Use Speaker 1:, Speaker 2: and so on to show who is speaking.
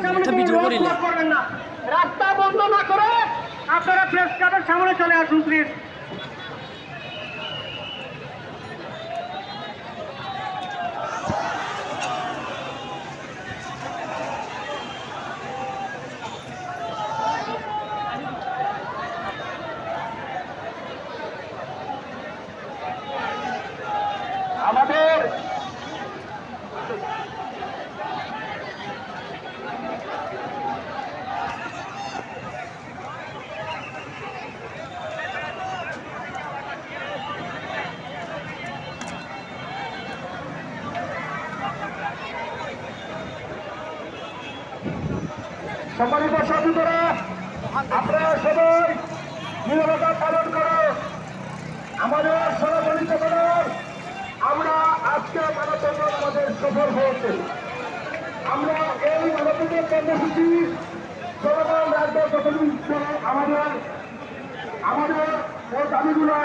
Speaker 1: ক্লাবের সামনে করবেন না, রাস্তা বন্ধ না করে আপনারা প্রেস ক্লাবের সামনে চলে আসুন প্লিজ। আমাদের সম্মানিত সদস্যরা, আপনারা সবাই নীরবতা পালন করো। আমাদের সরাসরি চেতনার আমরা আজকে মানববন্ধন আমাদের সফল হয়েছে। আমরা এই মানববন্ধন কর্মসূচি চলমান রাখবো যতদিন আমাদের দাবিগুলা